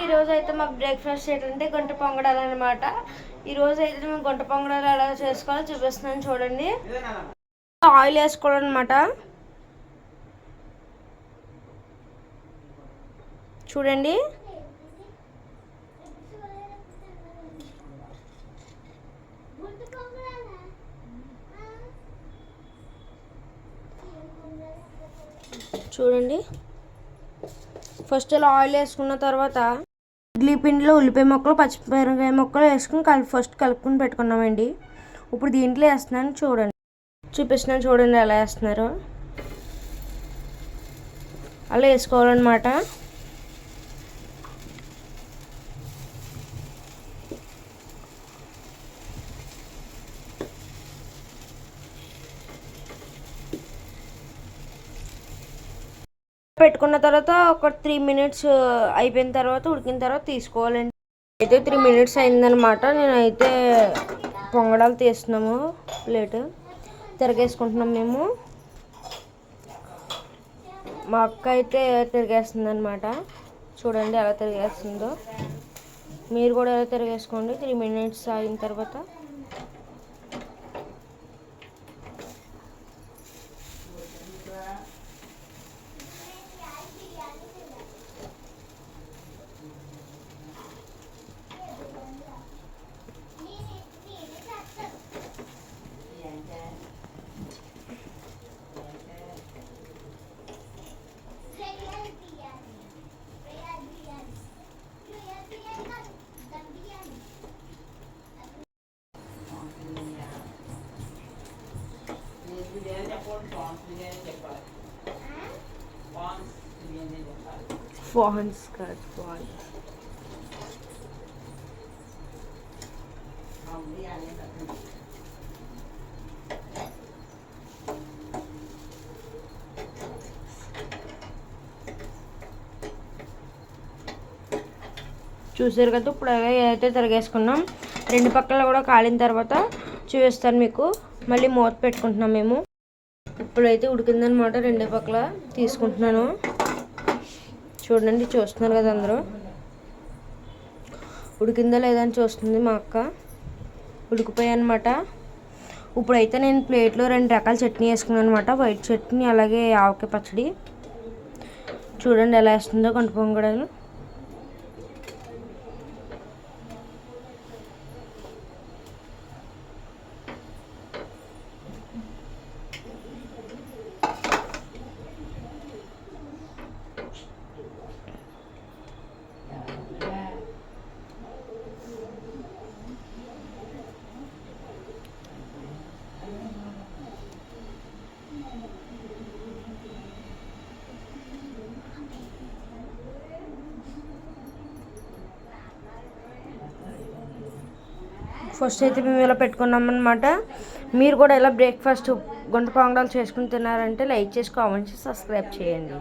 ఈరోజు అయితే మాకు బ్రేక్ఫాస్ట్ ఏంటంటే గుంట పొంగడాలు అనమాట. ఈరోజు అయితే మేము గుంట పొంగడాలు ఎలా చేసుకోవాలో చూపిస్తున్నాను చూడండి. ఆయిల్ వేసుకోవాలన్నమాట. చూడండి చూడండి ఫస్ట్ ఇలా ఆయిల్ వేసుకున్న తర్వాత ఇడ్లీ పిండిలో ఉల్లిపాయ ముక్కలు పచ్చిమిరపకాయ ముక్కలు వేసుకుని ఫస్ట్ కలుపుకొని పెట్టుకున్నామండి. ఇప్పుడు దీంట్లో వేస్తున్నాను చూడండి, చూపిస్తున్నాను చూడండి ఎలా వేస్తున్నారో. అలా వేసుకోవాలన్నమాట. పెట్టుకున్న తర్వాత ఒక 3 మినిట్స్ అయిపోయిన తర్వాత ఉడికిన తర్వాత తీసుకోవాలండి. అయితే 3 మినిట్స్ అయిందనమాట. నేనైతే పొంగడాలు తీస్తున్నాము. ప్లేట్ తిరగేసుకుంటున్నాం మేము. మా అక్క అయితే తిరిగేస్తుంది అనమాట. చూడండి ఎలా తిరిగేస్తుందో. మీరు కూడా ఎలా తిరిగేసుకోండి 3 మినిట్స్ అయిన తర్వాత. ఫాన్స్ కాదు ఫాన్స్. చూసారు కదా. ఇప్పుడు అయితే తిరగేసుకున్నాం. 2 పక్కల కూడా కాలిన తర్వాత చూపిస్తాను మీకు. మళ్ళీ మూత పెట్టుకుంటున్నాం మేము. ఇప్పుడైతే ఉడికిందనమాట. 2 పక్కల తీసుకుంటున్నాను. చూడండి, చూస్తున్నారు కదా అందరూ. ఉడికిందా లేదా అని చూస్తుంది మా అక్క. ఉడికిపోయాయి అనమాట. ఇప్పుడైతే నేను ప్లేట్లో 2 రకాల చట్నీ వేసుకున్నాను అనమాట. వైట్ చట్నీ అలాగే ఆవకాయ పచ్చడి. చూడండి ఎలా వేస్తుందో గుంట పొంగడాలు. ఫస్ట్ అయితే మేము ఇలా పెట్టుకున్నాం అనమాట. మీరు కూడా ఇలా బ్రేక్ఫాస్ట్ గుంట పొంగడాలు చేసుకుని తిన్నారంటే లైక్ చేసి కామెంట్ చేసి సబ్స్క్రైబ్ చేయండి.